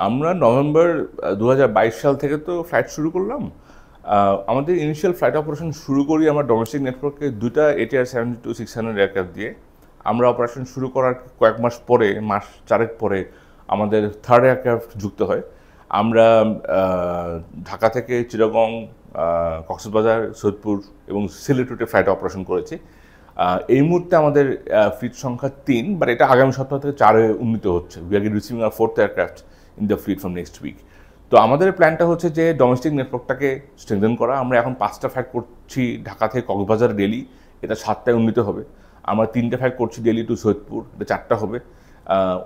আমরা নভেম্বর 2022 সাল থেকে তো ফ্লাইট শুরু করলাম। আমাদের ইনিশিয়াল ফ্লাইট অপারেশন শুরু করি আমরা ডোমেস্টিক নেটওয়ার্কে দুইটা ATR 72-600 এয়ারক্রাফট দিয়ে। আমরা অপারেশন শুরু করার কয়েক মাস পরে, মাস চারেক পরে আমাদের থার্ড এয়ারক্রাফট যুক্ত হয়। আমরা ঢাকা থেকে চিটাগং, কক্সবাজার, সৈয়দপুর এবং সিলেট রুটে ফ্লাইট অপারেশন করেছি। এই মুহূর্তে আমাদের ফ্লিট সংখ্যা 3, বাট এটা আগামী সপ্তাহ থেকে 4-এ উন্নীত হচ্ছে। We are receiving our 4th aircraft in the fleet from next week. তো আমাদের প্ল্যানটা হচ্ছে যে ডোমেস্টিক নেটওয়ার্কটাকে স্ট্রেংথেন করা। আমরা এখন 5টা ফ্লাইট করছি ঢাকা থেকে কক্সবাজার ডেলি, এটা 7টায় উন্নীত হবে। আমরা 3টে ফ্লাইট করছি ডেলি টু সৈয়দপুর, এটা 4টা হবে।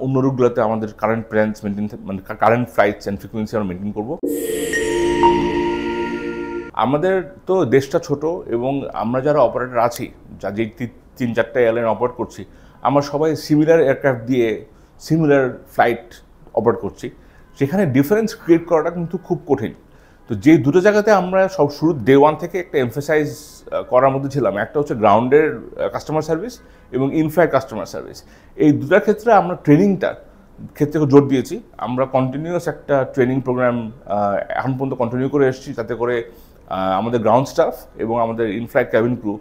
অন্য রুটগুলোতে আমাদের কারেন্ট প্ল্যান্স মেনটেন, মানে কারেন্ট ফ্লাইটস অ্যান্ড ফ্রিকুয়েন্সি আমরা মেনটেন করবো। আমাদের তো দেশটা ছোট এবং আমরা যারা অপারেটর আছি, যে 3-4টা এয়ারলাইন অপারেট করছি, আমরা সবাই সিমিলার এয়ারক্রাফট দিয়ে সিমিলার ফ্লাইট অপারেট করছি। সেখানে ডিফারেন্স ক্রিয়েট করাটা কিন্তু খুব কঠিন। তো যে দুটো জায়গাতে আমরা সব শুরু ডে 1 থেকে একটা এমফাসাইজ করার মধ্যে ছিলাম, একটা হচ্ছে গ্রাউন্ডের কাস্টমার সার্ভিস এবং ইনফ্লাইট কাস্টমার সার্ভিস। এই দুটার ক্ষেত্রে আমরা ট্রেনিংটা ক্ষেত্রে জোর দিয়েছি। আমরা কন্টিনিউয়াস একটা ট্রেনিং প্রোগ্রাম এখন পর্যন্ত কন্টিনিউ করে এসেছি, যাতে করে আমাদের গ্রাউন্ড স্টাফ এবং আমাদের ইনফ্লাইট ক্যাবিন ক্রু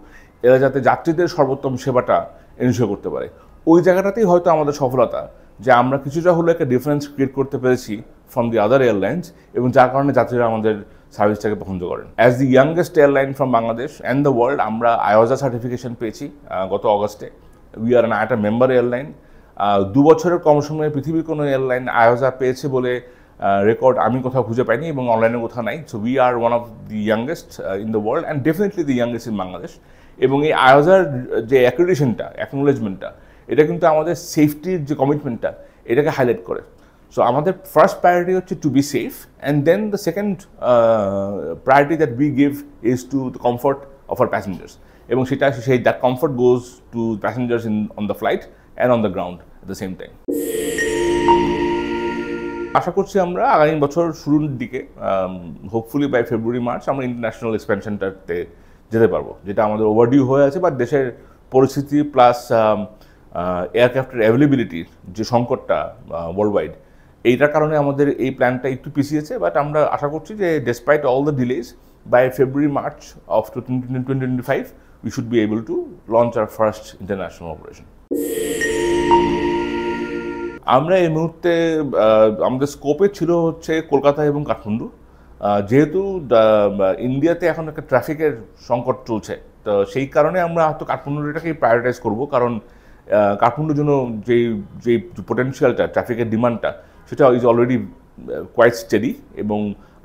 এরা যাতে যাত্রীদের সর্বোত্তম সেবাটা এনশিওর করতে পারে। ওই জায়গাটাতেই হয়তো আমাদের সফলতা, যে আমরা কিছুটা হলো একটা ডিফারেন্স ক্রিয়েট করতে পেরেছি ফ্রম দি আদার এয়ারলাইন্স, এবং যার কারণে যাত্রীরা আমাদের সার্ভিসটাকে পছন্দ করেন। As the youngest airline from Bangladesh and the world, আমরা IOSA সার্টিফিকেশন পেয়েছি গত অগস্টে। উই আর অ্যান আইটা মেম্বার এয়ারলাইন। 2 বছরের কম সময়ে পৃথিবীর কোনো এয়ারলাইন IOSA পেয়েছে বলে রেকর্ড আমি কোথাও খুঁজে পাইনি এবং অনলাইনে কোথাও নাই। So we are one of the youngest in the world and definitely the youngest in Bangladesh. এবং এই IOSAর যে অ্যাক্রেডিটেশনটা, অ্যাকনোলেজমেন্টটা, এটা কিন্তু আমাদের সেফটির যে কমিটমেন্টটা, এটাকে হাইলাইট করে। সো আমাদের ফার্স্ট প্রায়োরিটি হচ্ছে to be safe, and then the second priority that we give is to the comfort of our passengers. এবং that comfort goes to passengers on the flight and on the ground at the same time. আশা করছি আমরা আগামী বছর শুরুর দিকে, hopefully by February-March, আমরা international এক্সপেনশনটাতে যেতে পারবো, যেটা আমাদের ওভারডিউ হয়ে আছে। বা দেশের পরিস্থিতি প্লাস এয়ারক্রাফটের অ্যাভেলেবিলিটির যে সংকটটা ওয়ার্ল্ড ওয়াইড, এইটার কারণে আমাদের এই প্ল্যানটা একটু পিছিয়েছে। বাট আমরা আশা করছি যে despite all the delays, by February March of 2025 we should be able to launch our first international operation. আমরা এই মুহূর্তে আমাদের স্কোপে ছিল হচ্ছে কলকাতা এবং কাঠমান্ডু। যেহেতু ইন্ডিয়াতে এখন একটা ট্রাফিকের সংকট চলছে, তো সেই কারণে আমরা হয়তো কাঠমান্ডুটাকেই প্রায়োরিটাইজ করব। কারণ কাঠমান্ডুর জন্য যেই পোটেনশিয়ালটা, ট্রাফিকের ডিমান্ডটা, সেটা ইজ অলরেডি কোয়াইট স্টেডি। এবং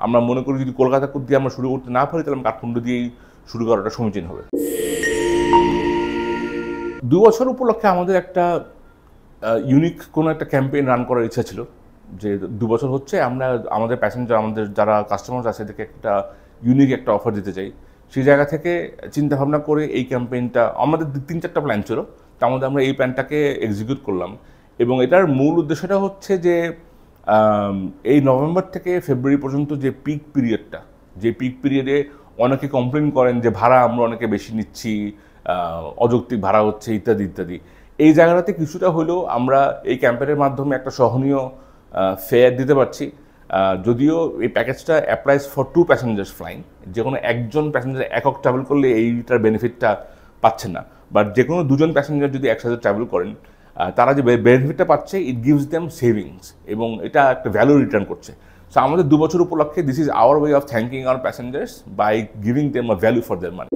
আমরা মনে করি যদি কলকাতা দিয়ে আমরা শুরু করতে না পারি, তাহলে কাঠমান্ডু দিয়েই শুরু করাটা সমীচীন হবে। 2 বছর উপলক্ষে আমাদের একটা ইউনিক কোনো একটা ক্যাম্পেইন রান করার ইচ্ছা ছিল, যে 2 বছর হচ্ছে আমরা আমাদের প্যাসেঞ্জার, আমাদের যারা কাস্টমার আছে, এদেরকে একটা ইউনিক একটা অফার দিতে চাই। সেই জায়গা থেকে চিন্তাভাবনা করে এই ক্যাম্পেইনটা, আমাদের 3-4টা প্ল্যান ছিল, তার মধ্যে আমরা এই প্ল্যানটাকে এক্সিকিউট করলাম। এবং এটার মূল উদ্দেশ্যটা হচ্ছে যে এই নভেম্বর থেকে ফেব্রুয়ারি পর্যন্ত যে পিক পিরিয়ডটা, যে পিক পিরিয়ডে অনেকে কমপ্লেন করেন যে ভাড়া আমরা অনেকে বেশি নিচ্ছি, অযৌক্তিক ভাড়া হচ্ছে, ইত্যাদি ইত্যাদি। এই জায়গাটাতে কিছুটা হলেও আমরা এই ক্যাম্পেইনের মাধ্যমে একটা সহনীয় ফেয়ার দিতে পারছি। যদিও এই প্যাকেজটা অ্যাপ্লাইজ ফর 2 প্যাসেঞ্জার্স ফ্লাইং, যে কোনো একজন প্যাসেঞ্জার একক ট্রাভেল করলে এইটার বেনিফিটটা পাচ্ছে না। বাট যে কোনো 2জন প্যাসেঞ্জার যদি একসাথে ট্রাভেল করেন, তারা যে বেনিফিটটা পাচ্ছে, ইট গিভস দেম সেভিংস, এবং এটা একটা ভ্যালু রিটার্ন করছে। সো আমাদের 2 বছর উপলক্ষে this is our way of thanking our passengers by giving them a value for their money.